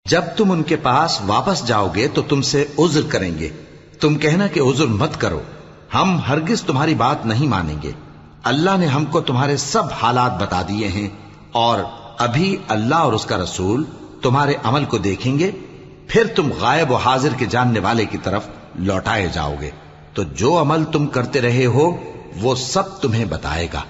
جب تم ان کے پاس واپس جاؤ گے تو تم سے عذر کریں گے، تم کہنا کہ عذر مت کرو، ہم ہرگز تمہاری بات نہیں مانیں گے۔ اللہ نے ہم کو تمہارے سب حالات بتا دیے ہیں، اور ابھی اللہ اور اس کا رسول تمہارے عمل کو دیکھیں گے، پھر تم غائب و حاضر کے جاننے والے کی طرف لوٹائے جاؤ گے، تو جو عمل تم کرتے رہے ہو وہ سب تمہیں بتائے گا۔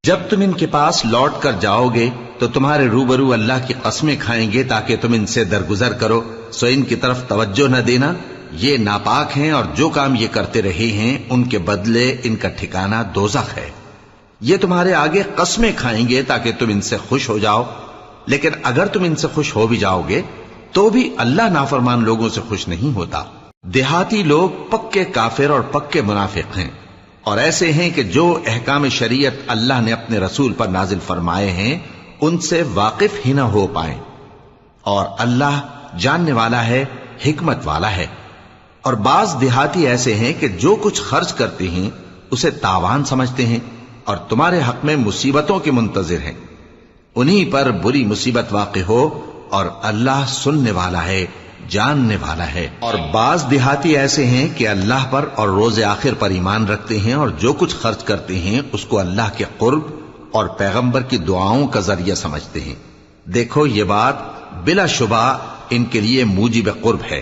جب تم ان کے پاس لوٹ کر جاؤ گے تو تمہارے روبرو اللہ کی قسمیں کھائیں گے تاکہ تم ان سے درگزر کرو، سو ان کی طرف توجہ نہ دینا، یہ ناپاک ہیں اور جو کام یہ کرتے رہے ہیں ان کے بدلے ان کا ٹھکانہ دوزخ ہے۔ یہ تمہارے آگے قسمیں کھائیں گے تاکہ تم ان سے خوش ہو جاؤ، لیکن اگر تم ان سے خوش ہو بھی جاؤ گے تو بھی اللہ نافرمان لوگوں سے خوش نہیں ہوتا۔ دیہاتی لوگ پکے کافر اور پکے منافق ہیں، اور ایسے ہیں کہ جو احکام شریعت اللہ نے اپنے رسول پر نازل فرمائے ہیں ان سے واقف ہی نہ ہو پائیں، اور اللہ جاننے والا ہے، حکمت والا ہے۔ اور بعض دیہاتی ایسے ہیں کہ جو کچھ خرچ کرتے ہیں اسے تاوان سمجھتے ہیں اور تمہارے حق میں مصیبتوں کے منتظر ہیں، انہی پر بری مصیبت واقع ہو، اور اللہ سننے والا ہے، جاننے والا ہے۔ اور بعض دیہاتی ایسے ہیں کہ اللہ پر اور روز آخر پر ایمان رکھتے ہیں، اور جو کچھ خرچ کرتے ہیں اس کو اللہ کے قرب اور پیغمبر کی دعاؤں کا ذریعہ سمجھتے ہیں۔ دیکھو یہ بات بلا شبہ ان کے لیے موجب قرب ہے،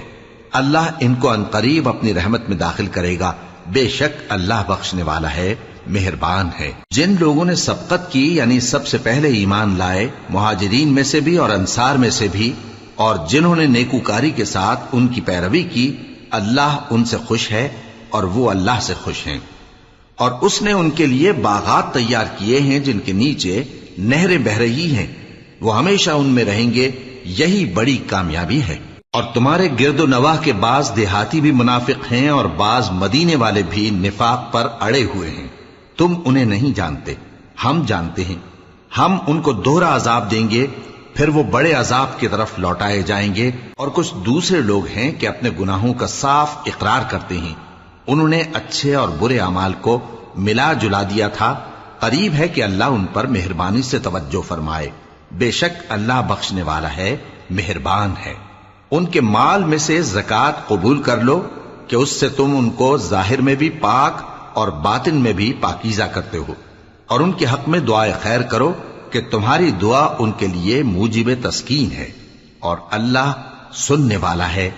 اللہ ان کو عنقریب اپنی رحمت میں داخل کرے گا، بے شک اللہ بخشنے والا ہے، مہربان ہے۔ جن لوگوں نے سبقت کی یعنی سب سے پہلے ایمان لائے، مہاجرین میں سے بھی اور انصار میں سے بھی، اور جنہوں نے نیکوکاری کے ساتھ ان کی پیروی کی، اللہ ان سے خوش ہے اور وہ اللہ سے خوش ہیں۔ اور اس نے ان کے لیے باغات تیار کیے ہیں جن کے نیچے نہریں بہہ رہی ہیں، وہ ہمیشہ ان میں رہیں گے، یہی بڑی کامیابی ہے۔ اور تمہارے گرد و نواح کے بعض دیہاتی بھی منافق ہیں اور بعض مدینے والے بھی نفاق پر اڑے ہوئے ہیں، تم انہیں نہیں جانتے، ہم جانتے ہیں۔ ہم ان کو دوہرا عذاب دیں گے، پھر وہ بڑے عذاب کی طرف لوٹائے جائیں گے۔ اور کچھ دوسرے لوگ ہیں کہ اپنے گناہوں کا صاف اقرار کرتے ہیں، انہوں نے اچھے اور برے اعمال کو ملا جلا دیا تھا، قریب ہے کہ اللہ ان پر مہربانی سے توجہ فرمائے، بے شک اللہ بخشنے والا ہے، مہربان ہے۔ ان کے مال میں سے زکوٰۃ قبول کر لو کہ اس سے تم ان کو ظاہر میں بھی پاک اور باطن میں بھی پاکیزہ کرتے ہو، اور ان کے حق میں دعائے خیر کرو کہ تمہاری دعا ان کے لیے موجب تسکین ہے، اور اللہ سننے والا ہے،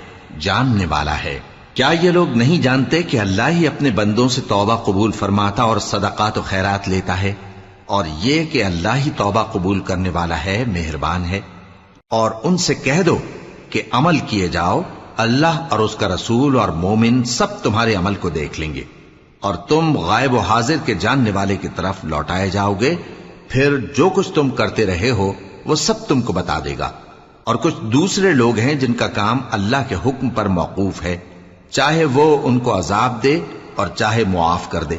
جاننے والا ہے۔ کیا یہ لوگ نہیں جانتے کہ اللہ ہی اپنے بندوں سے توبہ قبول فرماتا اور صدقات و خیرات لیتا ہے، اور یہ کہ اللہ ہی توبہ قبول کرنے والا ہے، مہربان ہے۔ اور ان سے کہہ دو کہ عمل کیے جاؤ، اللہ اور اس کا رسول اور مومن سب تمہارے عمل کو دیکھ لیں گے، اور تم غائب و حاضر کے جاننے والے کی طرف لوٹائے جاؤ گے، پھر جو کچھ تم کرتے رہے ہو وہ سب تم کو بتا دے گا۔ اور کچھ دوسرے لوگ ہیں جن کا کام اللہ کے حکم پر موقوف ہے، چاہے وہ ان کو عذاب دے اور چاہے معاف کر دے،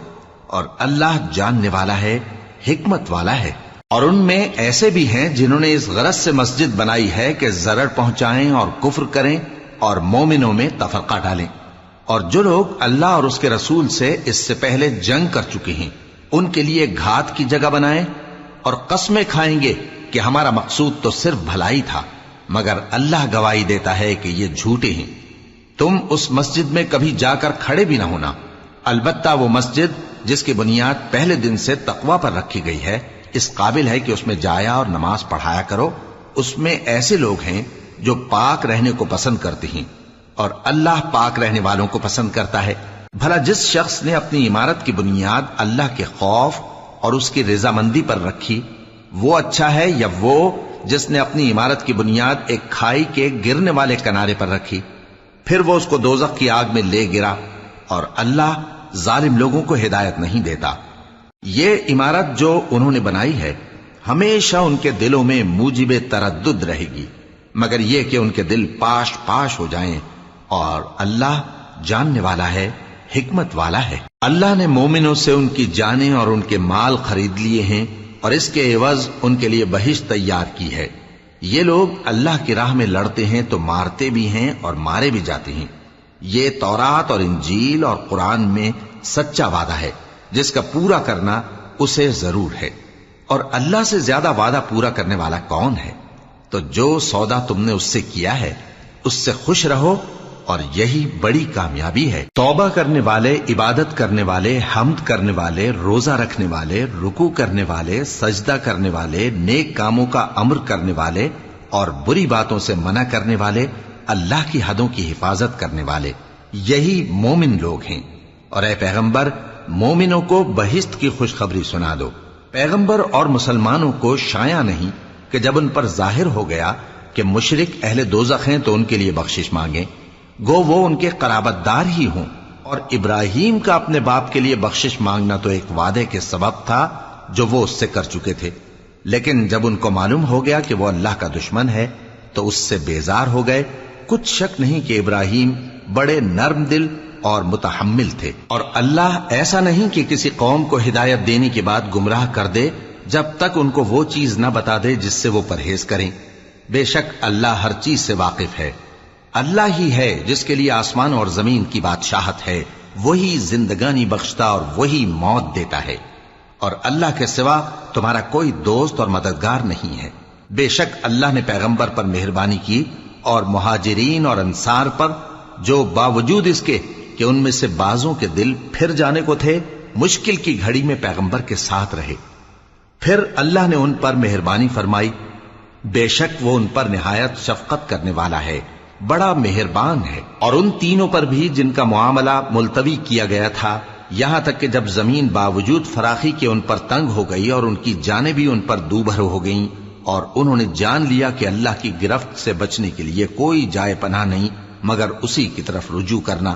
اور اللہ جاننے والا ہے، حکمت والا ہے۔ اور ان میں ایسے بھی ہیں جنہوں نے اس غرض سے مسجد بنائی ہے کہ ضرر پہنچائیں اور کفر کریں اور مومنوں میں تفرقہ ڈالیں، اور جو لوگ اللہ اور اس کے رسول سے اس سے پہلے جنگ کر چکے ہیں ان کے لیے گھات کی جگہ بنائیں، اور قسمیں کھائیں گے کہ ہمارا مقصود تو صرف بھلائی تھا، مگر اللہ گواہی دیتا ہے کہ یہ جھوٹے ہیں۔ تم اس مسجد میں کبھی جا کر کھڑے بھی نہ ہونا، البتہ وہ مسجد جس کی بنیاد پہلے دن سے تقوی پر رکھی گئی ہے اس قابل ہے کہ اس میں جایا اور نماز پڑھایا کرو۔ اس میں ایسے لوگ ہیں جو پاک رہنے کو پسند کرتے ہیں، اور اللہ پاک رہنے والوں کو پسند کرتا ہے۔ بھلا جس شخص نے اپنی عمارت کی بنیاد اللہ کے خوف اور اس کی رضامندی پر رکھی، وہ اچھا ہے یا وہ جس نے اپنی عمارت کی بنیاد ایک کھائی کے گرنے والے کنارے پر رکھی، پھر وہ اس کو دوزخ کی آگ میں لے گرا، اور اللہ ظالم لوگوں کو ہدایت نہیں دیتا۔ یہ عمارت جو انہوں نے بنائی ہے ہمیشہ ان کے دلوں میں موجب تردد رہے گی، مگر یہ کہ ان کے دل پاش پاش ہو جائیں، اور اللہ جاننے والا ہے، حکمت والا ہے۔ اللہ نے مومنوں سے ان کی جانیں اور ان کے مال خرید لیے ہیں، اور اس کے عوض ان کے لیے بہشت تیار کی ہے۔ یہ لوگ اللہ کی راہ میں لڑتے ہیں تو مارتے بھی ہیں اور مارے بھی جاتے ہیں۔ یہ تورات اور انجیل اور قرآن میں سچا وعدہ ہے جس کا پورا کرنا اسے ضرور ہے، اور اللہ سے زیادہ وعدہ پورا کرنے والا کون ہے؟ تو جو سودا تم نے اس سے کیا ہے اس سے خوش رہو، اور یہی بڑی کامیابی ہے۔ توبہ کرنے والے، عبادت کرنے والے، حمد کرنے والے، روزہ رکھنے والے، رکوع کرنے والے، سجدہ کرنے والے، نیک کاموں کا امر کرنے والے اور بری باتوں سے منع کرنے والے، اللہ کی حدوں کی حفاظت کرنے والے، یہی مومن لوگ ہیں۔ اور اے پیغمبر، مومنوں کو بہشت کی خوشخبری سنا دو۔ پیغمبر اور مسلمانوں کو شایع نہیں کہ جب ان پر ظاہر ہو گیا کہ مشرک اہل دوزخ ہیں تو ان کے لیے بخشش مانگیں، گو وہ ان کے قرابت دار ہی ہوں۔ اور ابراہیم کا اپنے باپ کے لیے بخشش مانگنا تو ایک وعدے کے سبب تھا جو وہ اس سے کر چکے تھے، لیکن جب ان کو معلوم ہو گیا کہ وہ اللہ کا دشمن ہے تو اس سے بیزار ہو گئے۔ کچھ شک نہیں کہ ابراہیم بڑے نرم دل اور متحمل تھے، اور اللہ ایسا نہیں کہ کسی قوم کو ہدایت دینے کے بعد گمراہ کر دے جب تک ان کو وہ چیز نہ بتا دے جس سے وہ پرہیز کریں۔ بے شک اللہ ہر چیز سے واقف ہے۔ اللہ ہی ہے جس کے لیے آسمان اور زمین کی بادشاہت ہے، وہی زندگانی بخشتا اور وہی موت دیتا ہے، اور اللہ کے سوا تمہارا کوئی دوست اور مددگار نہیں ہے۔ بے شک اللہ نے پیغمبر پر مہربانی کی اور مہاجرین اور انصار پر، جو باوجود اس کے کہ ان میں سے بعضوں کے دل پھر جانے کو تھے، مشکل کی گھڑی میں پیغمبر کے ساتھ رہے۔ پھر اللہ نے ان پر مہربانی فرمائی، بے شک وہ ان پر نہایت شفقت کرنے والا ہے، بڑا مہربان ہے۔ اور ان تینوں پر بھی جن کا معاملہ ملتوی کیا گیا تھا، یہاں تک کہ جب زمین باوجود فراخی کے ان پر تنگ ہو گئی اور ان کی جانیں بھی ان پر دوبھر ہو گئیں، اور انہوں نے جان لیا کہ اللہ کی گرفت سے بچنے کے لیے کوئی جائے پناہ نہیں مگر اسی کی طرف رجوع کرنا،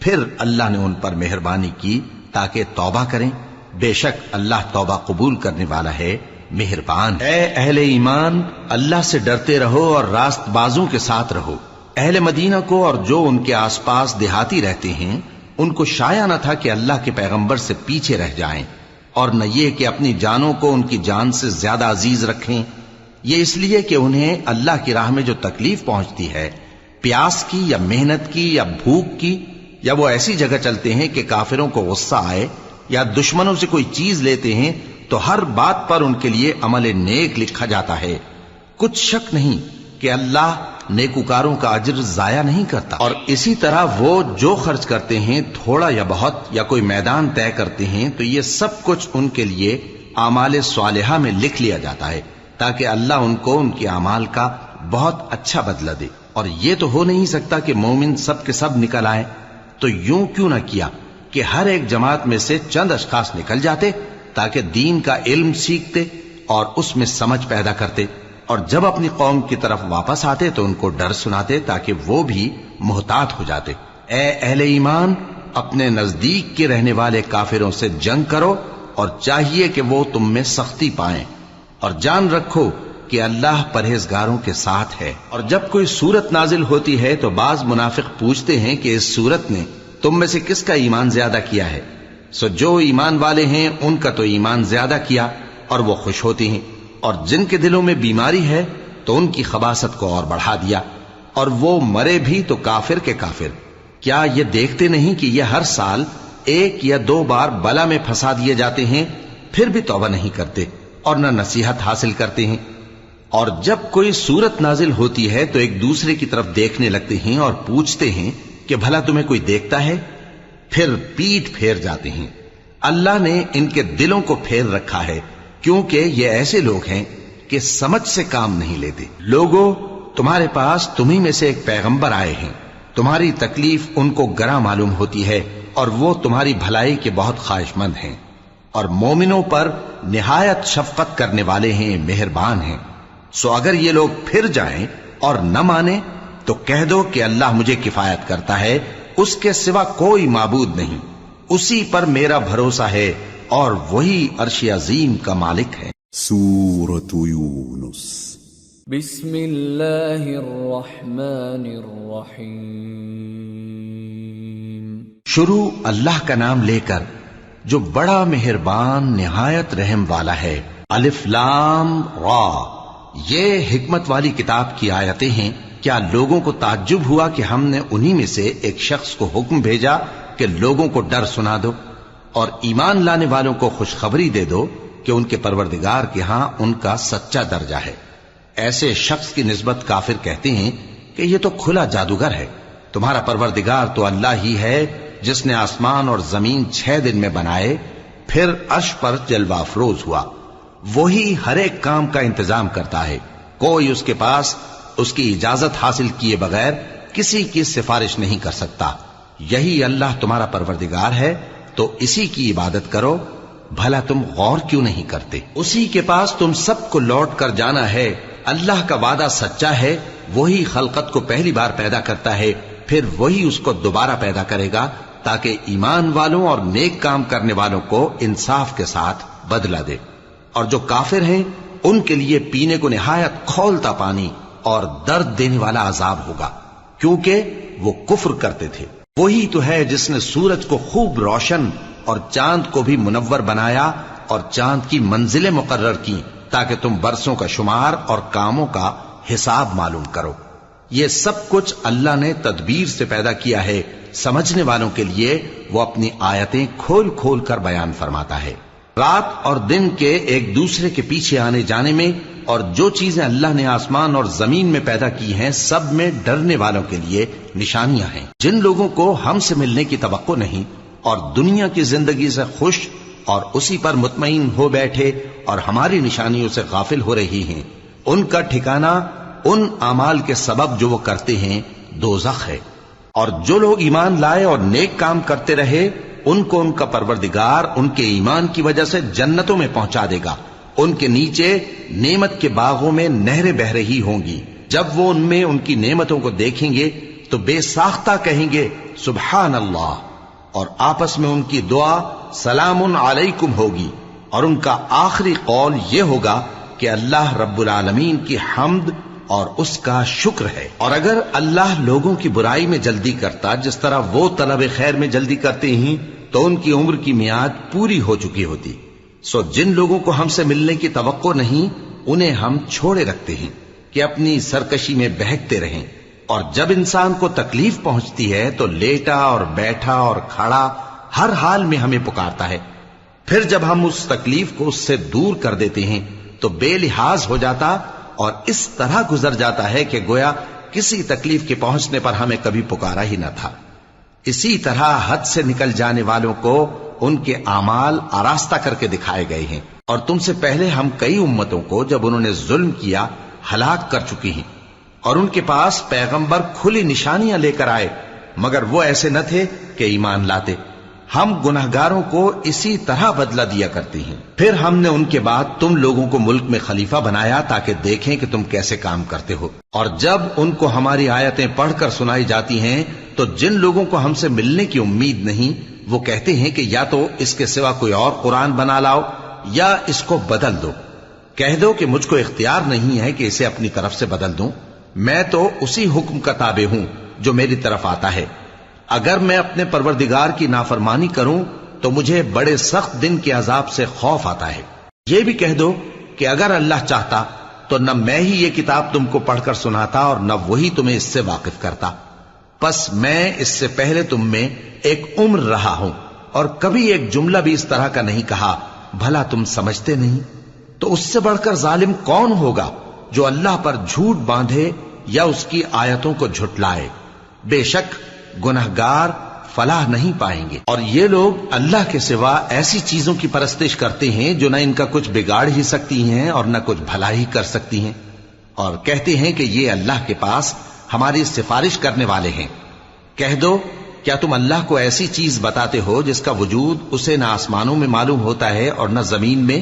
پھر اللہ نے ان پر مہربانی کی تاکہ توبہ کریں۔ بے شک اللہ توبہ قبول کرنے والا ہے، مہربان۔ اے اہل ایمان، اللہ سے ڈرتے رہو اور راست بازوں کے ساتھ رہو۔ اہل مدینہ کو اور جو ان کے آس پاس دیہاتی رہتے ہیں ان کو شایع نہ تھا کہ اللہ کے پیغمبر سے پیچھے رہ جائیں، اور نہ یہ کہ اپنی جانوں کو ان کی جان سے زیادہ عزیز رکھیں۔ یہ اس لیے کہ انہیں اللہ کی راہ میں جو تکلیف پہنچتی ہے، پیاس کی یا محنت کی یا بھوک کی، یا وہ ایسی جگہ چلتے ہیں کہ کافروں کو غصہ آئے یا دشمنوں سے کوئی چیز لیتے ہیں، تو ہر بات پر ان کے لیے عمل نیک لکھا جاتا ہے۔ کچھ شک نہیں کہ اللہ نیکوکاروں کا اجر ضائع نہیں کرتا۔ اور اسی طرح وہ جو خرچ کرتے ہیں، تھوڑا یا بہت، یا کوئی میدان طے کرتے ہیں، تو یہ سب کچھ ان کے لیے اعمال صالحہ میں لکھ لیا جاتا ہے، تاکہ اللہ ان کو ان کے اعمال کا بہت اچھا بدلہ دے۔ اور یہ تو ہو نہیں سکتا کہ مومن سب کے سب نکل آئے، تو یوں کیوں نہ کیا کہ ہر ایک جماعت میں سے چند اشخاص نکل جاتے تاکہ دین کا علم سیکھتے اور اس میں سمجھ پیدا کرتے، اور جب اپنی قوم کی طرف واپس آتے تو ان کو ڈر سناتے تاکہ وہ بھی محتاط ہو جاتے۔ اے اہل ایمان، اپنے نزدیک کے رہنے والے کافروں سے جنگ کرو، اور چاہیے کہ وہ تم میں سختی پائیں، اور جان رکھو کہ اللہ پرہیزگاروں کے ساتھ ہے۔ اور جب کوئی سورت نازل ہوتی ہے تو بعض منافق پوچھتے ہیں کہ اس سورت نے تم میں سے کس کا ایمان زیادہ کیا ہے؟ سو جو ایمان والے ہیں ان کا تو ایمان زیادہ کیا، اور وہ خوش ہوتی ہیں، اور جن کے دلوں میں بیماری ہے تو ان کی خباثت کو اور بڑھا دیا، اور وہ مرے بھی تو کافر کے کافر۔ کیا یہ دیکھتے نہیں کہ یہ ہر سال 1 یا 2 بار بلا میں پھنسا دیے جاتے ہیں، پھر بھی توبہ نہیں کرتے اور نہ نصیحت حاصل کرتے ہیں؟ اور جب کوئی سورت نازل ہوتی ہے تو ایک دوسرے کی طرف دیکھنے لگتے ہیں اور پوچھتے ہیں کہ بھلا تمہیں کوئی دیکھتا ہے؟ پھر پیٹ پھیر جاتے ہیں۔ اللہ نے ان کے دلوں کو پھیر رکھا ہے، کیونکہ یہ ایسے لوگ ہیں کہ سمجھ سے کام نہیں لیتے۔ لوگوں، تمہارے پاس تمہیں میں سے ایک پیغمبر آئے ہیں، تمہاری تکلیف ان کو گراں معلوم ہوتی ہے، اور وہ تمہاری بھلائی کے بہت خواہش مند ہیں، اور مومنوں پر نہایت شفقت کرنے والے ہیں، مہربان ہیں۔ سو اگر یہ لوگ پھر جائیں اور نہ مانیں تو کہہ دو کہ اللہ مجھے کفایت کرتا ہے، اس کے سوا کوئی معبود نہیں، اسی پر میرا بھروسہ ہے، اور وہی عرش عظیم کا مالک ہے۔ سورۃ یونس۔ بسم اللہ الرحمن الرحیم۔ شروع اللہ کا نام لے کر جو بڑا مہربان نہایت رحم والا ہے۔ الف لام را، یہ حکمت والی کتاب کی آیتیں ہیں۔ کیا لوگوں کو تعجب ہوا کہ ہم نے انہی میں سے ایک شخص کو حکم بھیجا کہ لوگوں کو ڈر سنا دو اور ایمان لانے والوں کو خوشخبری دے دو کہ ان کے پروردگار کے ہاں ان کا سچا درجہ ہے۔ ایسے شخص کی نسبت کافر کہتے ہیں کہ یہ تو کھلا جادوگر ہے. تمہارا پروردگار تو اللہ ہی ہے جس نے آسمان اور زمین 6 دن میں بنائے، پھر عرش پر جلوہ افروز ہوا. وہی ہر ایک کام کا انتظام کرتا ہے. کوئی اس کے پاس اس کی اجازت حاصل کیے بغیر کسی کی سفارش نہیں کر سکتا. یہی اللہ تمہارا پروردگار ہے تو اسی کی عبادت کرو. بھلا تم غور کیوں نہیں کرتے؟ اسی کے پاس تم سب کو لوٹ کر جانا ہے. اللہ کا وعدہ سچا ہے. وہی خلقت کو پہلی بار پیدا کرتا ہے، پھر وہی اس کو دوبارہ پیدا کرے گا تاکہ ایمان والوں اور نیک کام کرنے والوں کو انصاف کے ساتھ بدلہ دے. اور جو کافر ہیں ان کے لیے پینے کو نہایت کھولتا پانی اور درد دینے والا عذاب ہوگا، کیونکہ وہ کفر کرتے تھے. وہی تو ہے جس نے سورج کو خوب روشن اور چاند کو بھی منور بنایا اور چاند کی منزلیں مقرر کی تاکہ تم برسوں کا شمار اور کاموں کا حساب معلوم کرو. یہ سب کچھ اللہ نے تدبیر سے پیدا کیا ہے. سمجھنے والوں کے لیے وہ اپنی آیتیں کھول کھول کر بیان فرماتا ہے. رات اور دن کے ایک دوسرے کے پیچھے آنے جانے میں اور جو چیزیں اللہ نے آسمان اور زمین میں پیدا کی ہیں سب میں ڈرنے والوں کے لیے نشانیاں ہیں. جن لوگوں کو ہم سے ملنے کی توقع نہیں اور دنیا کی زندگی سے خوش اور اسی پر مطمئن ہو بیٹھے اور ہماری نشانیوں سے غافل ہو رہی ہیں، ان کا ٹھکانہ ان اعمال کے سبب جو وہ کرتے ہیں دوزخ ہے. اور جو لوگ ایمان لائے اور نیک کام کرتے رہے ان کو ان کا پروردگار ان کے ایمان کی وجہ سے جنتوں میں پہنچا دے گا. ان کے نیچے نعمت کے باغوں میں نہریں بہ رہی ہوں گی. جب وہ ان میں ان کی نعمتوں کو دیکھیں گے تو بے ساختہ کہیں گے سبحان اللہ، اور آپس میں ان کی دعا سلام علیکم ہوگی. اور ان کا آخری قول یہ ہوگا کہ اللہ رب العالمین کی حمد اور اس کا شکر ہے. اور اگر اللہ لوگوں کی برائی میں جلدی کرتا جس طرح وہ طلب خیر میں جلدی کرتے ہیں تو ان کی عمر کی میعاد پوری ہو چکی ہوتی. سو جن لوگوں کو ہم سے ملنے کی توقع نہیں انہیں ہم چھوڑے رکھتے ہیں کہ اپنی سرکشی میں بہکتے رہیں. اور جب انسان کو تکلیف پہنچتی ہے تو لیٹا اور بیٹھا اور کھڑا ہر حال میں ہمیں پکارتا ہے. پھر جب ہم اس تکلیف کو اس سے دور کر دیتے ہیں تو بے لحاظ ہو جاتا اور اس طرح گزر جاتا ہے کہ گویا کسی تکلیف کے پہنچنے پر ہمیں کبھی پکارا ہی نہ تھا. اسی طرح حد سے نکل جانے والوں کو ان کے اعمال آراستہ کر کے دکھائے گئے ہیں. اور تم سے پہلے ہم کئی امتوں کو جب انہوں نے ظلم کیا ہلاک کر چکی ہیں، اور ان کے پاس پیغمبر کھلی نشانیاں لے کر آئے مگر وہ ایسے نہ تھے کہ ایمان لاتے. ہم گنہگاروں کو اسی طرح بدلہ دیا کرتے ہیں. پھر ہم نے ان کے بعد تم لوگوں کو ملک میں خلیفہ بنایا تاکہ دیکھیں کہ تم کیسے کام کرتے ہو. اور جب ان کو ہماری آیتیں پڑھ کر سنائی جاتی ہیں تو جن لوگوں کو ہم سے ملنے کی امید نہیں وہ کہتے ہیں کہ یا تو اس کے سوا کوئی اور قرآن بنا لاؤ یا اس کو بدل دو. کہہ دو کہ مجھ کو اختیار نہیں ہے کہ اسے اپنی طرف سے بدل دوں. میں تو اسی حکم کا تابع ہوں جو میری طرف آتا ہے. اگر میں اپنے پروردگار کی نافرمانی کروں تو مجھے بڑے سخت دن کے عذاب سے خوف آتا ہے. یہ بھی کہہ دو کہ اگر اللہ چاہتا تو نہ میں ہی یہ کتاب تم کو پڑھ کر سناتا اور نہ وہی تمہیں اس سے واقف کرتا. پس میں اس سے پہلے تم میں ایک عمر رہا ہوں اور کبھی ایک جملہ بھی اس طرح کا نہیں کہا. بھلا تم سمجھتے نہیں؟ تو اس سے بڑھ کر ظالم کون ہوگا جو اللہ پر جھوٹ باندھے یا اس کی آیتوں کو جھٹلائے. بے شک گنہگار فلاح نہیں پائیں گے. اور یہ لوگ اللہ کے سوا ایسی چیزوں کی پرستش کرتے ہیں جو نہ ان کا کچھ بگاڑ ہی سکتی ہیں اور نہ کچھ بھلا ہی کر سکتی ہیں، اور کہتے ہیں کہ یہ اللہ کے پاس ہماری سفارش کرنے والے ہیں. کہہ دو کیا تم اللہ کو ایسی چیز بتاتے ہو جس کا وجود اسے نہ آسمانوں میں معلوم ہوتا ہے اور نہ زمین میں؟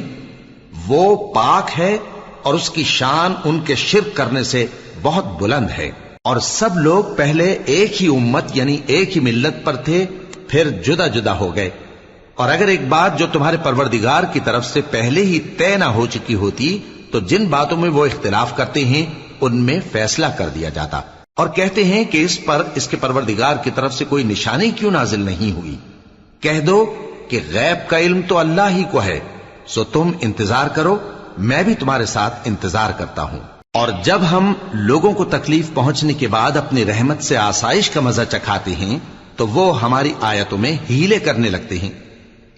وہ پاک ہے اور اس کی شان ان کے شرک کرنے سے بہت بلند ہے. اور سب لوگ پہلے ایک ہی امت یعنی ایک ہی ملت پر تھے، پھر جدا جدا ہو گئے. اور اگر ایک بات جو تمہارے پروردگار کی طرف سے پہلے ہی طے نہ ہو چکی ہوتی تو جن باتوں میں وہ اختلاف کرتے ہیں ان میں فیصلہ کر دیا جاتا. اور کہتے ہیں کہ اس پر اس کے پروردگار کی طرف سے کوئی نشانی کیوں نازل نہیں ہوئی. کہہ دو کہ غیب کا علم تو اللہ ہی کو ہے، سو تم انتظار کرو، میں بھی تمہارے ساتھ انتظار کرتا ہوں. اور جب ہم لوگوں کو تکلیف پہنچنے کے بعد اپنی رحمت سے آسائش کا مزہ چکھاتے ہیں تو وہ ہماری آیتوں میں ہیلے کرنے لگتے ہیں.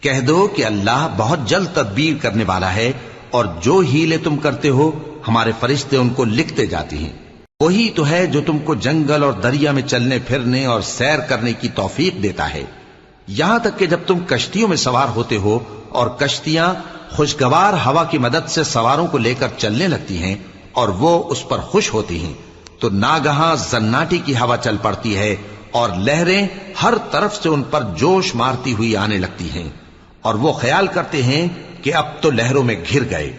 کہہ دو کہ اللہ بہت جلد تدبیر کرنے والا ہے، اور جو ہیلے تم کرتے ہو ہمارے فرشتے ان کو لکھتے جاتے ہیں۔ وہی تو ہے جو تم کو جنگل اور دریا میں چلنے پھرنے اور سیر کرنے کی توفیق دیتا ہے، یہاں تک کہ جب تم کشتیوں میں سوار ہوتے ہو اور کشتیاں خوشگوار ہوا کی مدد سے سواروں کو لے کر چلنے لگتی ہیں اور وہ اس پر خوش ہوتی ہیں، تو ناگہاں زناٹی کی ہوا چل پڑتی ہے اور لہریں ہر طرف سے ان پر جوش مارتی ہوئی آنے لگتی ہیں، اور وہ خیال کرتے ہیں کہ اب تو لہروں میں گھر گئے،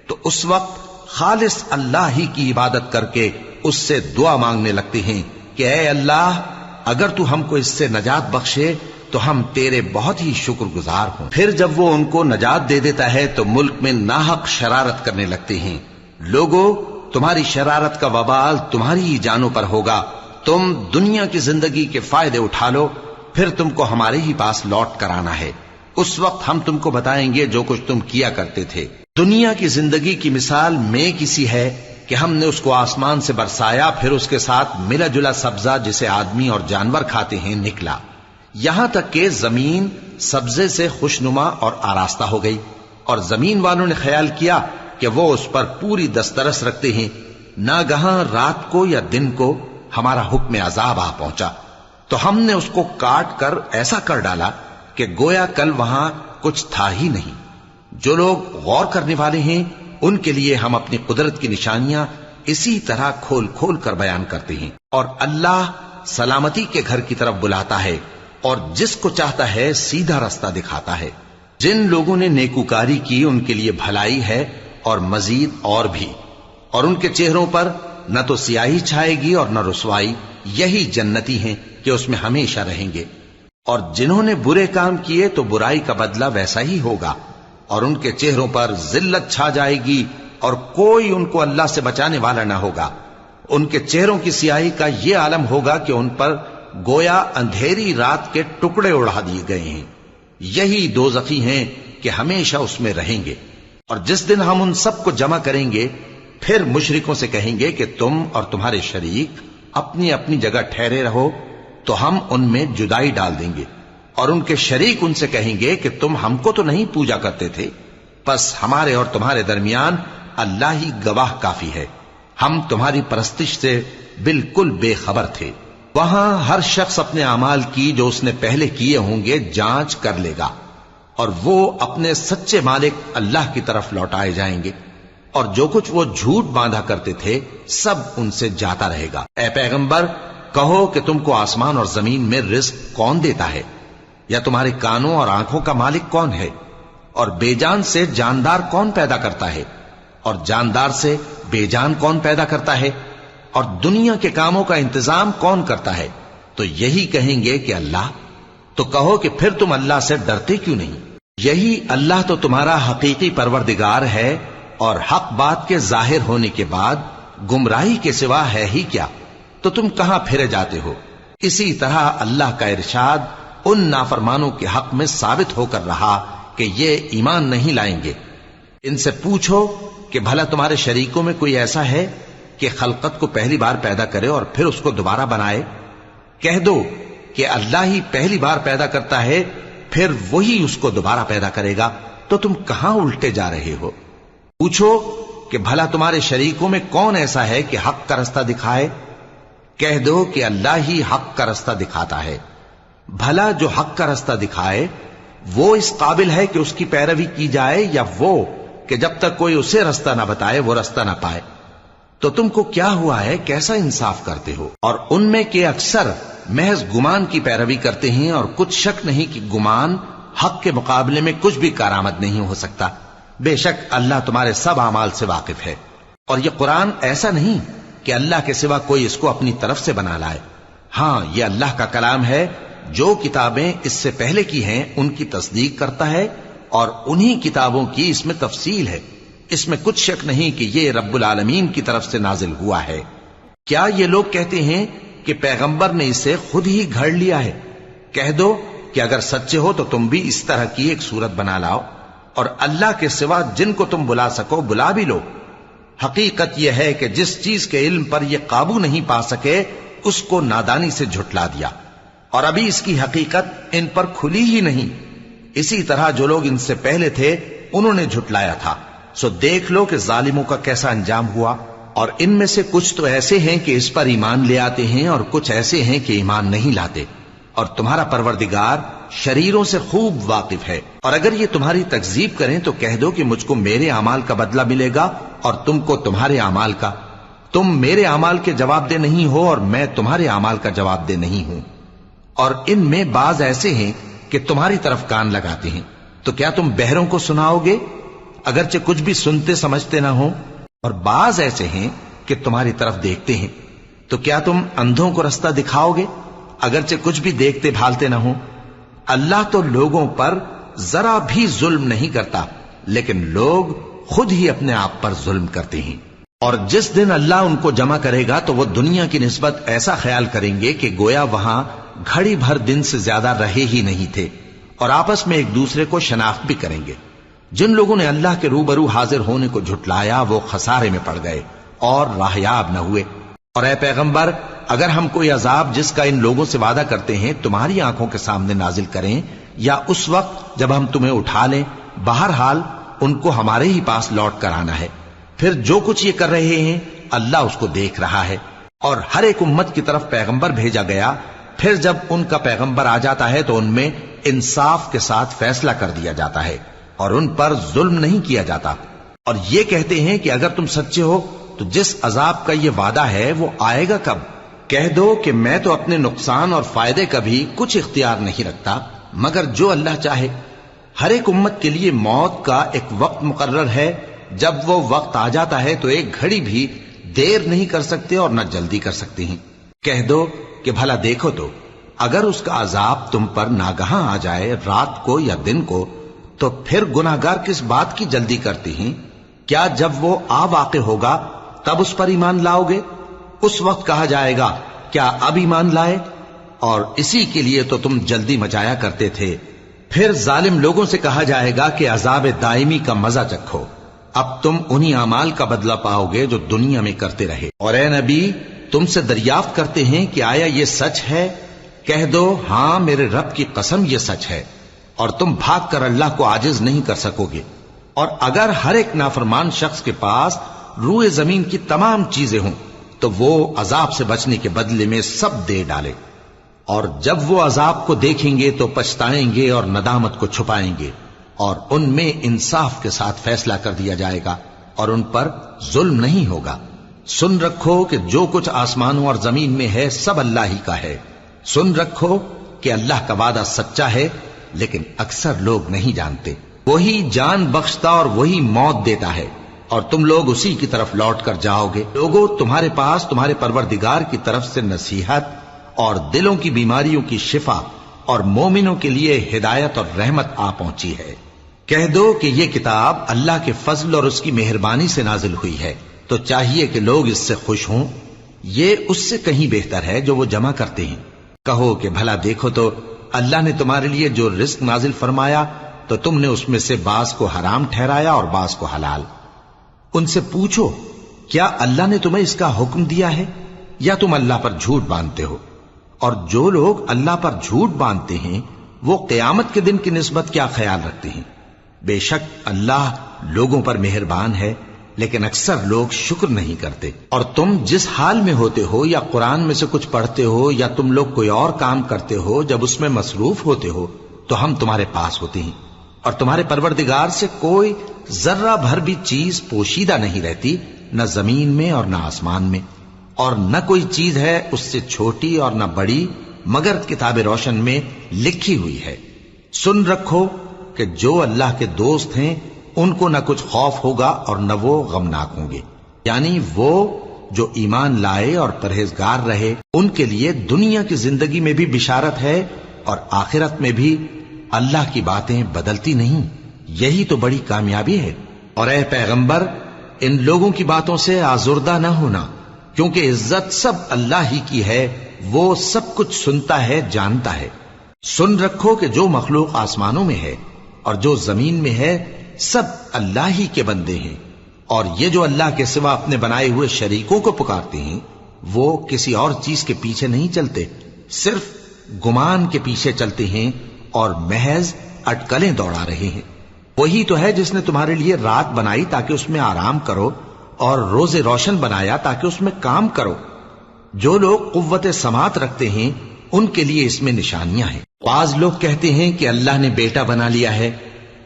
تو اس وقت خالص اللہ ہی کی عبادت کر کے اس سے دعا مانگنے لگتے ہیں کہ اے اللہ، اگر تو ہم کو اس سے نجات بخشے تو ہم تیرے بہت ہی شکر گزار ہوں۔ پھر جب وہ ان کو نجات دے دیتا ہے تو ملک میں ناحق شرارت کرنے لگتے ہیں۔ لوگو، تمہاری شرارت کا وبال تمہاری ہی جانوں پر ہوگا، تم دنیا کی زندگی کے فائدے اٹھا لو، پھر تم کو ہمارے ہی پاس لوٹ کر آنا ہے، اس وقت ہم تم کو بتائیں گے جو کچھ تم کیا کرتے تھے۔ دنیا کی زندگی کی مثال میں کسی ہے کہ ہم نے اس کو آسمان سے برسایا، پھر اس کے ساتھ ملا جلا سبزہ جسے آدمی اور جانور کھاتے ہیں نکلا، یہاں تک کہ زمین سبزے سے خوشنما اور آراستہ ہو گئی، اور زمین والوں نے خیال کیا کہ وہ اس پر پوری دسترس رکھتے ہیں۔ ناگہاں رات کو یا دن کو ہمارا حکم عذاب آ پہنچا تو ہم نے اس کو کاٹ کر ایسا کر ڈالا کہ گویا کل وہاں کچھ تھا ہی نہیں۔ جو لوگ غور کرنے والے ہیں ان کے لیے ہم اپنی قدرت کی نشانیاں اسی طرح کھول کھول کر بیان کرتے ہیں، اور اللہ سلامتی کے گھر کی طرف بلاتا ہے اور جس کو چاہتا ہے سیدھا رستہ دکھاتا ہے۔ جن لوگوں نے نیکوکاری کی ان کے لیے بھلائی ہے اور مزید اور بھی، اور ان کے چہروں پر نہ تو سیاہی چھائے گی اور نہ رسوائی، یہی جنتی ہیں کہ اس میں ہمیشہ رہیں گے۔ اور جنہوں نے برے کام کیے تو برائی کا بدلہ ویسا ہی ہوگا، اور ان کے چہروں پر ذلت چھا جائے گی اور کوئی ان کو اللہ سے بچانے والا نہ ہوگا۔ ان کے چہروں کی سیاہی کا یہ عالم ہوگا کہ ان پر گویا اندھیری رات کے ٹکڑے اڑا دیے گئے ہیں، یہی دوزخی ہیں کہ ہمیشہ اس میں رہیں گے۔ اور جس دن ہم ان سب کو جمع کریں گے پھر مشرکوں سے کہیں گے کہ تم اور تمہارے شریک اپنی اپنی جگہ ٹھہرے رہو، تو ہم ان میں جدائی ڈال دیں گے، اور ان کے شریک ان سے کہیں گے کہ تم ہم کو تو نہیں پوجا کرتے تھے، بس ہمارے اور تمہارے درمیان اللہ ہی گواہ کافی ہے، ہم تمہاری پرستش سے بالکل بے خبر تھے۔ وہاں ہر شخص اپنے اعمال کی جو اس نے پہلے کیے ہوں گے جانچ کر لے گا، اور وہ اپنے سچے مالک اللہ کی طرف لوٹائے جائیں گے، اور جو کچھ وہ جھوٹ باندھا کرتے تھے سب ان سے جاتا رہے گا۔ اے پیغمبر، کہو کہ تم کو آسمان اور زمین میں رزق کون دیتا ہے، یا تمہارے کانوں اور آنکھوں کا مالک کون ہے، اور بے جان سے جاندار کون پیدا کرتا ہے، اور جاندار سے بے جان کون پیدا کرتا ہے، اور دنیا کے کاموں کا انتظام کون کرتا ہے؟ تو یہی کہیں گے کہ اللہ۔ تو کہو کہ پھر تم اللہ سے ڈرتے کیوں نہیں؟ یہی اللہ تو تمہارا حقیقی پروردگار ہے، اور حق بات کے ظاہر ہونے کے بعد گمراہی کے سوا ہے ہی کیا؟ تو تم کہاں پھرے جاتے ہو؟ اسی طرح اللہ کا ارشاد ان نافرمانوں کے حق میں ثابت ہو کر رہا کہ یہ ایمان نہیں لائیں گے۔ ان سے پوچھو کہ بھلا تمہارے شریکوں میں کوئی ایسا ہے کہ خلقت کو پہلی بار پیدا کرے اور پھر اس کو دوبارہ بنائے؟ کہہ دو کہ اللہ ہی پہلی بار پیدا کرتا ہے، پھر وہی اس کو دوبارہ پیدا کرے گا، تو تم کہاں الٹے جا رہے ہو؟ پوچھو کہ بھلا تمہارے شریکوں میں کون ایسا ہے کہ حق کا رستہ دکھائے؟ کہہ دو کہ اللہ ہی حق کا رستہ دکھاتا ہے۔ بھلا جو حق کا رستہ دکھائے وہ اس قابل ہے کہ اس کی پیروی کی جائے، یا وہ کہ جب تک کوئی اسے رستہ نہ بتائے وہ رستہ نہ پائے؟ تو تم کو کیا ہوا ہے، کیسا انصاف کرتے ہو؟ اور ان میں کے اکثر محض گمان کی پیروی کرتے ہیں، اور کچھ شک نہیں کہ گمان حق کے مقابلے میں کچھ بھی کارآمد نہیں ہو سکتا۔ بے شک اللہ تمہارے سب اعمال سے واقف ہے، اور یہ قرآن ایسا نہیں کہ اللہ کے سوا کوئی اس کو اپنی طرف سے بنا لائے۔ ہاں، یہ اللہ کا کلام ہے، جو کتابیں اس سے پہلے کی ہیں ان کی تصدیق کرتا ہے، اور انہی کتابوں کی اس میں تفصیل ہے، اس میں کچھ شک نہیں کہ یہ رب العالمین کی طرف سے نازل ہوا ہے۔ کیا یہ لوگ کہتے ہیں کہ پیغمبر نے اسے خود ہی گھڑ لیا ہے؟ کہہ دو کہ اگر سچے ہو تو تم بھی اس طرح کی ایک صورت بنا لاؤ، اور اللہ کے سوا جن کو تم بلا سکو بلا بھی لو۔ حقیقت یہ ہے کہ جس چیز کے علم پر یہ قابو نہیں پا سکے اس کو نادانی سے جھٹلا دیا، اور ابھی اس کی حقیقت ان پر کھلی ہی نہیں۔ اسی طرح جو لوگ ان سے پہلے تھے انہوں نے جھٹلایا تھا، سو دیکھ لو کہ ظالموں کا کیسا انجام ہوا۔ اور ان میں سے کچھ تو ایسے ہیں کہ اس پر ایمان لے آتے ہیں، اور کچھ ایسے ہیں کہ ایمان نہیں لاتے، اور تمہارا پروردگار شریروں سے خوب واقف ہے۔ اور اگر یہ تمہاری تکذیب کریں تو کہہ دو کہ مجھ کو میرے اعمال کا بدلہ ملے گا اور تم کو تمہارے اعمال کا۔ تم میرے اعمال کے جواب دہ نہیں ہو اور میں تمہارے اعمال کا جواب دہ نہیں ہوں۔ اور ان میں بعض ایسے ہیں کہ تمہاری طرف کان لگاتے ہیں، تو کیا تم بہروں کو سناؤ گے اگرچہ کچھ بھی سنتے سمجھتے نہ ہو؟ اور بعض ایسے ہیں کہ تمہاری طرف دیکھتے ہیں، تو کیا تم اندھوں کو رستہ دکھاؤ گے اگرچہ کچھ بھی دیکھتے بھالتے نہ ہو؟ اللہ تو لوگوں پر ذرا بھی ظلم نہیں کرتا، لیکن لوگ خود ہی اپنے آپ پر ظلم کرتے ہیں۔ اور جس دن اللہ ان کو جمع کرے گا تو وہ دنیا کی نسبت ایسا خیال کریں گے کہ گویا وہاں گھڑی بھر دن سے زیادہ رہے ہی نہیں تھے، اور آپس میں ایک دوسرے کو شناخت بھی کریں گے۔ جن لوگوں نے اللہ کے روبرو حاضر ہونے کو جھٹلایا وہ خسارے میں پڑ گئے اور راہیاب نہ ہوئے۔ اور اے پیغمبر، اگر ہم کوئی عذاب جس کا ان لوگوں سے وعدہ کرتے ہیں تمہاری آنکھوں کے سامنے نازل کریں یا اس وقت جب ہم تمہیں اٹھا لیں، بہرحال ان کو ہمارے ہی پاس لوٹ کر آنا ہے۔ پھر جو کچھ یہ کر رہے ہیں اللہ اس کو دیکھ رہا ہے۔ اور ہر ایک امت کی طرف پیغمبر بھیجا گیا، پھر جب ان کا پیغمبر آ جاتا ہے تو ان میں انصاف کے ساتھ فیصلہ کر دیا جاتا ہے اور ان پر ظلم نہیں کیا جاتا۔ اور یہ کہتے ہیں کہ اگر تم سچے ہو تو جس عذاب کا یہ وعدہ ہے وہ آئے گا کب؟ کہہ دو کہ میں تو اپنے نقصان اور فائدے کا بھی کچھ اختیار نہیں رکھتا مگر جو اللہ چاہے۔ ہر ایک امت کے لیے موت کا ایک وقت مقرر ہے، جب وہ وقت آ جاتا ہے تو ایک گھڑی بھی دیر نہیں کر سکتے اور نہ جلدی کر سکتے ہیں۔ کہہ دو کہ بھلا دیکھو تو اگر اس کا عذاب تم پر ناگہاں آ جائے رات کو یا دن کو تو پھر گناہگار کس بات کی جلدی کرتے ہیں؟ کیا جب وہ آ واقع ہوگا تب اس پر ایمان لاؤ گے؟ اس وقت کہا جائے گا کیا اب ایمان لائے؟ اور اسی کے لیے تو تم جلدی مچایا کرتے تھے۔ پھر ظالم لوگوں سے کہا جائے گا کہ عذاب دائمی کا مزہ چکھو، اب تم انہی اعمال کا بدلہ پاؤ گے جو دنیا میں کرتے رہے۔ اور اے نبی، تم سے دریافت کرتے ہیں کہ آیا یہ سچ ہے؟ کہہ دو ہاں میرے رب کی قسم یہ سچ ہے، اور تم بھاگ کر اللہ کو عاجز نہیں کر سکو گے۔ اور اگر ہر ایک نافرمان شخص کے پاس روئے زمین کی تمام چیزیں ہوں تو وہ عذاب سے بچنے کے بدلے میں سب دے ڈالے، اور جب وہ عذاب کو دیکھیں گے تو پچھتائیں گے اور ندامت کو چھپائیں گے، اور ان میں انصاف کے ساتھ فیصلہ کر دیا جائے گا اور ان پر ظلم نہیں ہوگا۔ سن رکھو کہ جو کچھ آسمانوں اور زمین میں ہے سب اللہ ہی کا ہے۔ سن رکھو کہ اللہ کا وعدہ سچا ہے، لیکن اکثر لوگ نہیں جانتے۔ وہی جان بخشتا اور وہی موت دیتا ہے، اور تم لوگ اسی کی طرف لوٹ کر جاؤ گے۔ لوگوں، تمہارے پاس تمہارے پروردگار کی طرف سے نصیحت اور دلوں کی بیماریوں کی شفا اور مومنوں کے لیے ہدایت اور رحمت آ پہنچی ہے۔ کہہ دو کہ یہ کتاب اللہ کے فضل اور اس کی مہربانی سے نازل ہوئی ہے، تو چاہیے کہ لوگ اس سے خوش ہوں۔ یہ اس سے کہیں بہتر ہے جو وہ جمع کرتے ہیں۔ کہو کہ بھلا دیکھو تو اللہ نے تمہارے لیے جو رزق نازل فرمایا تو تم نے اس میں سے بعض کو حرام ٹھہرایا اور بعض کو حلال۔ ان سے پوچھو کیا اللہ نے تمہیں اس کا حکم دیا ہے یا تم اللہ پر جھوٹ باندھتے ہو؟ اور جو لوگ اللہ پر جھوٹ باندھتے ہیں وہ قیامت کے دن کی نسبت کیا خیال رکھتے ہیں؟ بے شک اللہ لوگوں پر مہربان ہے، لیکن اکثر لوگ شکر نہیں کرتے۔ اور تم جس حال میں ہوتے ہو یا قرآن میں سے کچھ پڑھتے ہو یا تم لوگ کوئی اور کام کرتے ہو، جب اس میں مصروف ہوتے ہو تو ہم تمہارے پاس ہوتے ہیں، اور تمہارے پروردگار سے کوئی ذرہ بھر بھی چیز پوشیدہ نہیں رہتی، نہ زمین میں اور نہ آسمان میں، اور نہ کوئی چیز ہے اس سے چھوٹی اور نہ بڑی مگر کتاب روشن میں لکھی ہوئی ہے۔ سن رکھو کہ جو اللہ کے دوست ہیں ان کو نہ کچھ خوف ہوگا اور نہ وہ غمناک ہوں گے، یعنی وہ جو ایمان لائے اور پرہیزگار رہے ان کے لیے دنیا کی زندگی میں بھی بشارت ہے اور آخرت میں بھی۔ اللہ کی باتیں بدلتی نہیں، یہی تو بڑی کامیابی ہے۔ اور اے پیغمبر، ان لوگوں کی باتوں سے آزردہ نہ ہونا، کیونکہ عزت سب اللہ ہی کی ہے، وہ سب کچھ سنتا ہے، جانتا ہے۔ سن رکھو کہ جو مخلوق آسمانوں میں ہے اور جو زمین میں ہے سب اللہ ہی کے بندے ہیں، اور یہ جو اللہ کے سوا اپنے بنائے ہوئے شریکوں کو پکارتے ہیں وہ کسی اور چیز کے پیچھے نہیں چلتے، صرف گمان کے پیچھے چلتے ہیں اور محض اٹکلیں دوڑا رہے ہیں۔ وہی تو ہے جس نے تمہارے لیے رات بنائی تاکہ اس میں آرام کرو اور روز روشن بنایا تاکہ اس میں کام کرو۔ جو لوگ قوت سماعت رکھتے ہیں ان کے لیے اس میں نشانیاں ہیں۔ بعض لوگ کہتے ہیں کہ اللہ نے بیٹا بنا لیا ہے،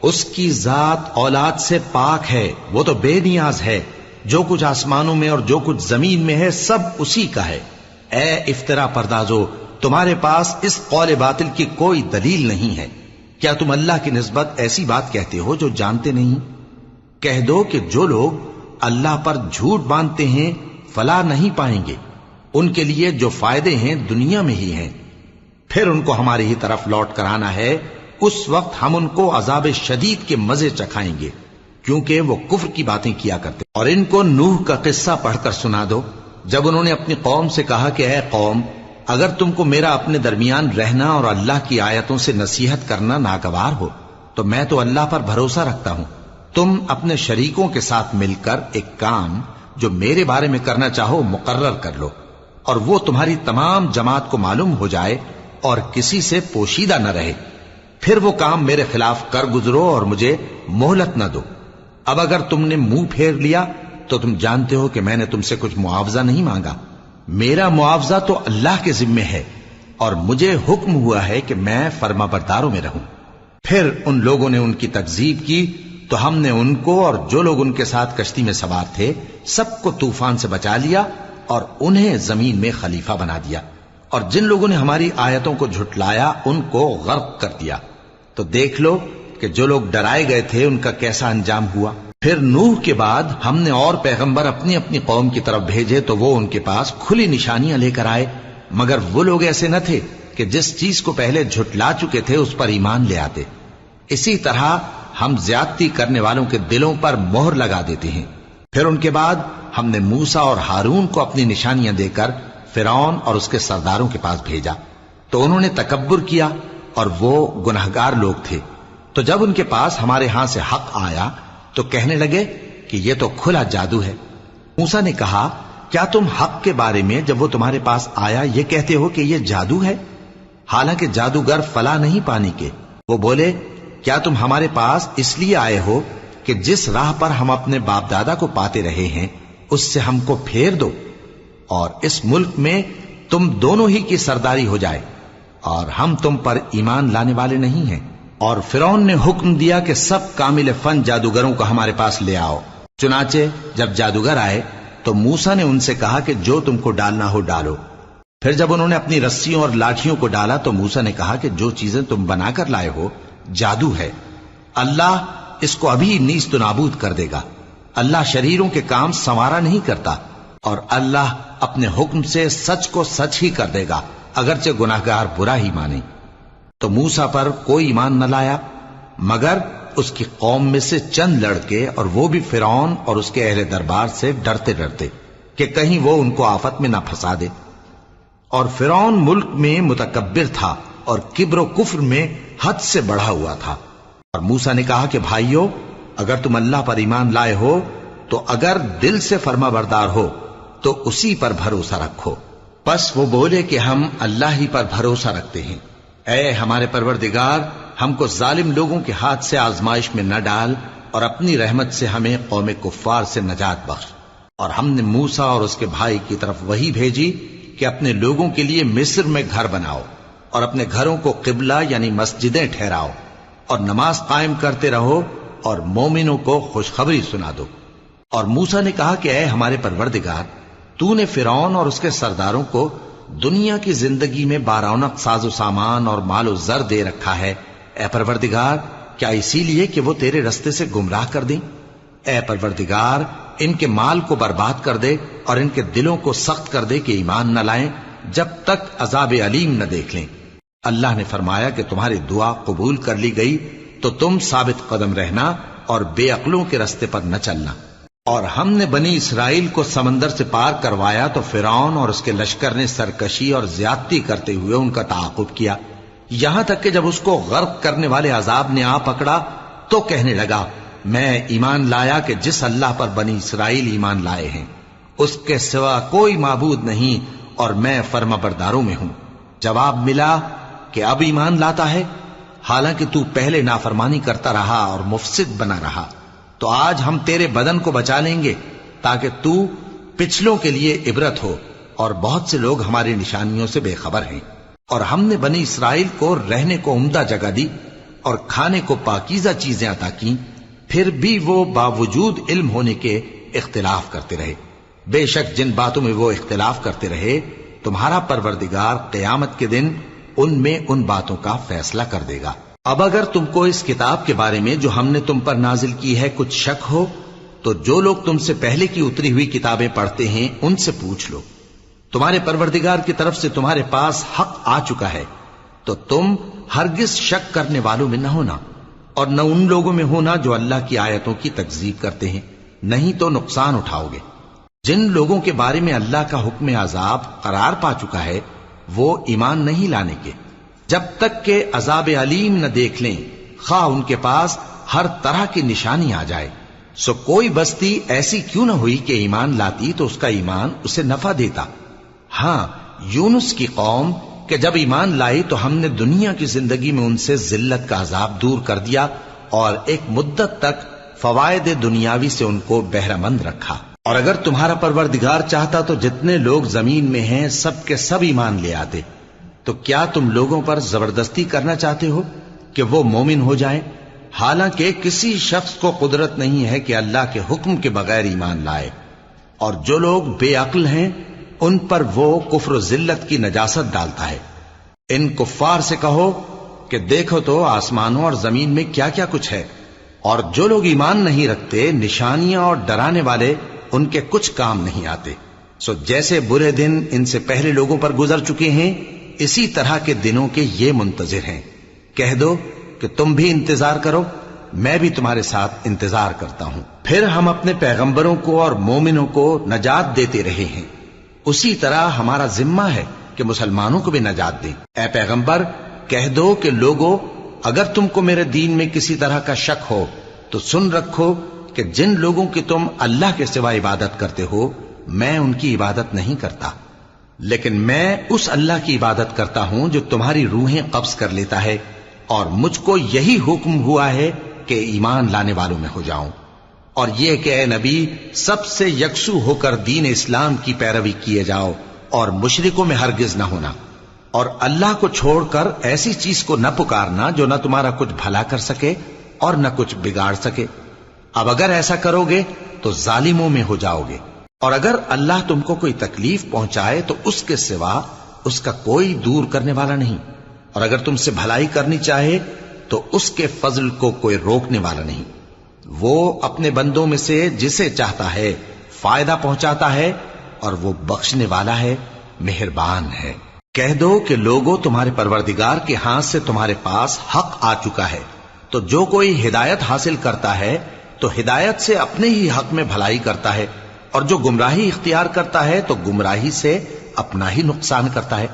اس کی ذات اولاد سے پاک ہے، وہ تو بے نیاز ہے، جو کچھ آسمانوں میں اور جو کچھ زمین میں ہے سب اسی کا ہے۔ اے افترا پردازو، تمہارے پاس اس قول باطل کی کوئی دلیل نہیں ہے۔ کیا تم اللہ کی نسبت ایسی بات کہتے ہو جو جانتے نہیں؟ کہہ دو کہ جو لوگ اللہ پر جھوٹ باندھتے ہیں فلاح نہیں پائیں گے، ان کے لیے جو فائدے ہیں دنیا میں ہی ہیں، پھر ان کو ہماری ہی طرف لوٹ کر آنا ہے، اس وقت ہم ان کو عذاب شدید کے مزے چکھائیں گے، کیونکہ وہ کفر کی باتیں کیا کرتے۔ اور ان کو نوح کا قصہ پڑھ کر سنا دو، جب انہوں نے اپنی قوم سے کہا کہ اے قوم، اگر تم کو میرا اپنے درمیان رہنا اور اللہ کی آیتوں سے نصیحت کرنا ناگوار ہو تو میں تو اللہ پر بھروسہ رکھتا ہوں، تم اپنے شریکوں کے ساتھ مل کر ایک کام جو میرے بارے میں کرنا چاہو مقرر کر لو، اور وہ تمہاری تمام جماعت کو معلوم ہو جائے اور کسی سے پوشیدہ نہ رہے، پھر وہ کام میرے خلاف کر گزرو اور مجھے مہلت نہ دو۔ اب اگر تم نے منہ پھیر لیا تو تم جانتے ہو کہ میں نے تم سے کچھ معاوضہ نہیں مانگا، میرا معاوضہ تو اللہ کے ذمے ہے، اور مجھے حکم ہوا ہے کہ میں فرما برداروں میں رہوں۔ پھر ان لوگوں نے ان کی تکذیب کی تو ہم نے ان کو اور جو لوگ ان کے ساتھ کشتی میں سوار تھے سب کو طوفان سے بچا لیا اور انہیں زمین میں خلیفہ بنا دیا، اور جن لوگوں نے ہماری آیتوں کو جھٹلایا ان کو غرق کر دیا۔ تو دیکھ لو کہ جو لوگ ڈرائے گئے تھے ان کا کیسا انجام ہوا۔ پھر نوح کے بعد ہم نے اور پیغمبر اپنی اپنی قوم کی طرف بھیجے تو وہ ان کے پاس کھلی نشانیاں لے کر آئے، مگر وہ لوگ ایسے نہ تھے کہ جس چیز کو پہلے جھٹلا چکے تھے اس پر ایمان لے آتے۔ اسی طرح ہم زیادتی کرنے والوں کے دلوں پر مہر لگا دیتے ہیں۔ پھر ان کے بعد ہم نے موسیٰ اور ہارون کو اپنی نشانیاں دے کر فرعون اور اس کے سرداروں کے پاس بھیجا، تو انہوں نے تکبر کیا اور وہ گناہگار لوگ تھے۔ تو جب ان کے پاس ہمارے ہاں سے حق آیا تو کہنے لگے کہ یہ تو کھلا جادو ہے۔ موسیٰ نے کہا، کیا تم حق کے بارے میں جب وہ تمہارے پاس آیا یہ کہتے ہو کہ یہ جادو ہے، حالانکہ جادوگر فلاح نہیں پانے کے؟ وہ بولے، کیا تم ہمارے پاس اس لیے آئے ہو کہ جس راہ پر ہم اپنے باپ دادا کو پاتے رہے ہیں اس سے ہم کو پھیر دو، اور اس ملک میں تم دونوں ہی کی سرداری ہو جائے، اور ہم تم پر ایمان لانے والے نہیں ہیں؟ اور فرعون نے حکم دیا کہ سب کامل فن جادوگروں کو ہمارے پاس لے آؤ۔ چنانچہ جب جادوگر آئے تو موسیٰ نے ان سے کہا کہ جو تم کو ڈالنا ہو ڈالو۔ پھر جب انہوں نے اپنی رسیوں اور لاٹھیوں کو ڈالا تو موسیٰ نے کہا کہ جو چیزیں تم بنا کر لائے ہو جادو ہے، اللہ اس کو ابھی نیست و نابود کر دے گا۔ اللہ شریروں کے کام سنوارا نہیں کرتا، اور اللہ اپنے حکم سے سچ کو سچ ہی کر دے گا اگرچہ گناہگار برا ہی مانے۔ تو موسیٰ پر کوئی ایمان نہ لایا مگر اس کی قوم میں سے چند لڑکے، اور وہ بھی فرعون اور اس کے اہل دربار سے ڈرتے ڈرتے کہ کہیں وہ ان کو آفت میں نہ پھنسا دے۔ اور فرعون ملک میں متکبر تھا اور کبر و کفر میں حد سے بڑھا ہوا تھا۔ اور موسیٰ نے کہا کہ بھائیو، اگر تم اللہ پر ایمان لائے ہو تو اگر دل سے فرما بردار ہو تو اسی پر بھروسہ رکھو۔ پس وہ بولے کہ ہم اللہ ہی پر بھروسہ رکھتے ہیں۔ اے ہمارے پروردگار، ہم کو ظالم لوگوں کے ہاتھ سے آزمائش میں نہ ڈال، اور اپنی رحمت سے ہمیں قوم کفار سے نجات بخش۔ اور ہم نے موسیٰ اور اس کے بھائی کی طرف وحی بھیجی کہ اپنے لوگوں کے لیے مصر میں گھر بناؤ، اور اپنے گھروں کو قبلہ یعنی مسجدیں ٹھہراؤ، اور نماز قائم کرتے رہو، اور مومنوں کو خوشخبری سنا دو۔ اور موسیٰ نے کہا کہ اے ہمارے پروردگار، تو نے فرعون اور اس کے سرداروں کو دنیا کی زندگی میں بارونق ساز و سامان اور مال و زر دے رکھا ہے، اے پروردگار کیا اسی لیے کہ وہ تیرے رستے سے گمراہ کر دیں؟ اے پروردگار ان کے مال کو برباد کر دے اور ان کے دلوں کو سخت کر دے کہ ایمان نہ لائیں جب تک عذاب علیم نہ دیکھ لیں۔ اللہ نے فرمایا کہ تمہاری دعا قبول کر لی گئی تو تم ثابت قدم رہنا اور بے عقلوں کے رستے پر نہ چلنا۔ اور ہم نے بنی اسرائیل کو سمندر سے پار کروایا تو فرعون اور اس کے لشکر نے سرکشی اور زیادتی کرتے ہوئے ان کا تعاقب کیا، یہاں تک کہ جب اس کو غرق کرنے والے عذاب نے آ پکڑا تو کہنے لگا، میں ایمان لایا کہ جس اللہ پر بنی اسرائیل ایمان لائے ہیں اس کے سوا کوئی معبود نہیں، اور میں فرما برداروں میں ہوں۔ جواب ملا کہ اب ایمان لاتا ہے؟ حالانکہ تو پہلے نافرمانی کرتا رہا اور مفسد بنا رہا، تو آج ہم تیرے بدن کو بچا لیں گے تاکہ تو پچھلوں کے لیے عبرت ہو، اور بہت سے لوگ ہماری نشانیوں سے بے خبر ہیں۔ اور ہم نے بنی اسرائیل کو رہنے کو عمدہ جگہ دی اور کھانے کو پاکیزہ چیزیں عطا کیں، پھر بھی وہ باوجود علم ہونے کے اختلاف کرتے رہے۔ بے شک جن باتوں میں وہ اختلاف کرتے رہے تمہارا پروردگار قیامت کے دن ان میں ان باتوں کا فیصلہ کر دے گا۔ اب اگر تم کو اس کتاب کے بارے میں جو ہم نے تم پر نازل کی ہے کچھ شک ہو تو جو لوگ تم سے پہلے کی اتری ہوئی کتابیں پڑھتے ہیں ان سے پوچھ لو، تمہارے پروردگار کی طرف سے تمہارے پاس حق آ چکا ہے، تو تم ہرگز شک کرنے والوں میں نہ ہونا، اور نہ ان لوگوں میں ہونا جو اللہ کی آیتوں کی تکذیب کرتے ہیں، نہیں تو نقصان اٹھاؤ گے۔ جن لوگوں کے بارے میں اللہ کا حکم عذاب قرار پا چکا ہے وہ ایمان نہیں لانے کے جب تک کہ عذاب علیم نہ دیکھ لیں، خواہ ان کے پاس ہر طرح کی نشانی آ جائے۔ سو کوئی بستی ایسی کیوں نہ ہوئی کہ ایمان لاتی تو اس کا ایمان اسے نفع دیتا۔ ہاں، یونس کی قوم کہ جب ایمان لائی تو ہم نے دنیا کی زندگی میں ان سے ذلت کا عذاب دور کر دیا اور ایک مدت تک فوائد دنیاوی سے ان کو بہرہ مند رکھا۔ اور اگر تمہارا پروردگار چاہتا تو جتنے لوگ زمین میں ہیں سب کے سب ایمان لے آتے، تو کیا تم لوگوں پر زبردستی کرنا چاہتے ہو کہ وہ مومن ہو جائیں؟ حالانکہ کسی شخص کو قدرت نہیں ہے کہ اللہ کے حکم کے بغیر ایمان لائے، اور جو لوگ بے عقل ہیں ان پر وہ کفر و ذلت کی نجاست ڈالتا ہے۔ ان کفار سے کہو کہ دیکھو تو آسمانوں اور زمین میں کیا کیا کچھ ہے، اور جو لوگ ایمان نہیں رکھتے نشانیاں اور ڈرانے والے ان کے کچھ کام نہیں آتے۔ سو جیسے برے دن ان سے پہلے لوگوں پر گزر چکے ہیں اسی طرح کے دنوں کے یہ منتظر ہیں۔ کہہ دو کہ تم بھی انتظار کرو، میں بھی تمہارے ساتھ انتظار کرتا ہوں۔ پھر ہم اپنے پیغمبروں کو اور مومنوں کو نجات دیتے رہے ہیں، اسی طرح ہمارا ذمہ ہے کہ مسلمانوں کو بھی نجات دیں۔ اے پیغمبر کہہ دو کہ لوگو اگر تم کو میرے دین میں کسی طرح کا شک ہو تو سن رکھو کہ جن لوگوں کی تم اللہ کے سوا عبادت کرتے ہو میں ان کی عبادت نہیں کرتا، لیکن میں اس اللہ کی عبادت کرتا ہوں جو تمہاری روحیں قبض کر لیتا ہے، اور مجھ کو یہی حکم ہوا ہے کہ ایمان لانے والوں میں ہو جاؤں، اور یہ کہ اے نبی سب سے یکسو ہو کر دین اسلام کی پیروی کیے جاؤ اور مشرکوں میں ہرگز نہ ہونا، اور اللہ کو چھوڑ کر ایسی چیز کو نہ پکارنا جو نہ تمہارا کچھ بھلا کر سکے اور نہ کچھ بگاڑ سکے۔ اب اگر ایسا کرو گے تو ظالموں میں ہو جاؤ گے، اور اگر اللہ تم کو کوئی تکلیف پہنچائے تو اس کے سوا اس کا کوئی دور کرنے والا نہیں، اور اگر تم سے بھلائی کرنی چاہے تو اس کے فضل کو کوئی روکنے والا نہیں۔ وہ اپنے بندوں میں سے جسے چاہتا ہے فائدہ پہنچاتا ہے، اور وہ بخشنے والا ہے، مہربان ہے۔ کہہ دو کہ لوگوں تمہارے پروردگار کے ہاتھ سے تمہارے پاس حق آ چکا ہے، تو جو کوئی ہدایت حاصل کرتا ہے تو ہدایت سے اپنے ہی حق میں بھلائی کرتا ہے، اور جو گمراہی اختیار کرتا ہے تو گمراہی سے اپنا ہی نقصان کرتا ہے،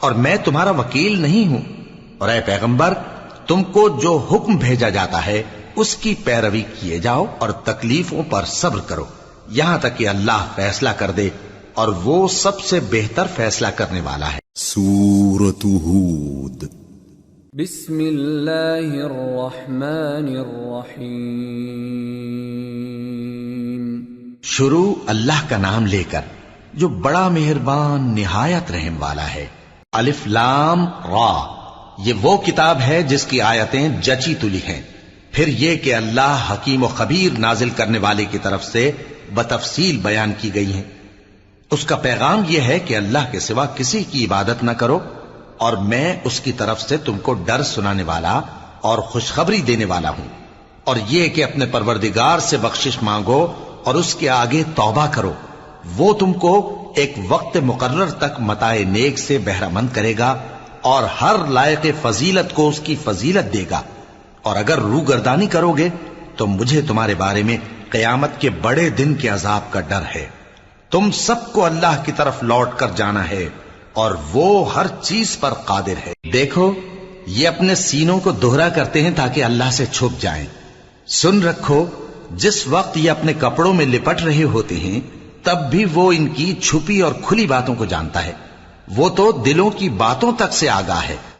اور میں تمہارا وکیل نہیں ہوں۔ اور اے پیغمبر تم کو جو حکم بھیجا جاتا ہے اس کی پیروی کیے جاؤ اور تکلیفوں پر صبر کرو یہاں تک کہ اللہ فیصلہ کر دے، اور وہ سب سے بہتر فیصلہ کرنے والا ہے۔ سورة ہود۔ بسم اللہ الرحمن الرحیم۔ شروع اللہ کا نام لے کر جو بڑا مہربان نہایت رحم والا ہے۔ الف لام را، یہ وہ کتاب ہے جس کی آیتیں جچی تلی ہیں۔ پھر یہ کہ اللہ حکیم و خبیر نازل کرنے والے کی طرف سے بتفصیل بیان کی گئی ہیں۔ اس کا پیغام یہ ہے کہ اللہ کے سوا کسی کی عبادت نہ کرو، اور میں اس کی طرف سے تم کو ڈر سنانے والا اور خوشخبری دینے والا ہوں، اور یہ کہ اپنے پروردگار سے بخشش مانگو اور اس کے آگے توبہ کرو، وہ تم کو ایک وقت مقرر تک متاع نیک سے بہرہ مند کرے گا، اور ہر لائق فضیلت کو اس کی فضیلت دے گا۔ اور اگر روگردانی کرو گے تو مجھے تمہارے بارے میں قیامت کے بڑے دن کے عذاب کا ڈر ہے۔ تم سب کو اللہ کی طرف لوٹ کر جانا ہے، اور وہ ہر چیز پر قادر ہے۔ دیکھو یہ اپنے سینوں کو دوہرا کرتے ہیں تاکہ اللہ سے چھپ جائیں۔ سن رکھو جس وقت یہ اپنے کپڑوں میں لپٹ رہے ہوتے ہیں تب بھی وہ ان کی چھپی اور کھلی باتوں کو جانتا ہے، وہ تو دلوں کی باتوں تک سے آگاہ ہے۔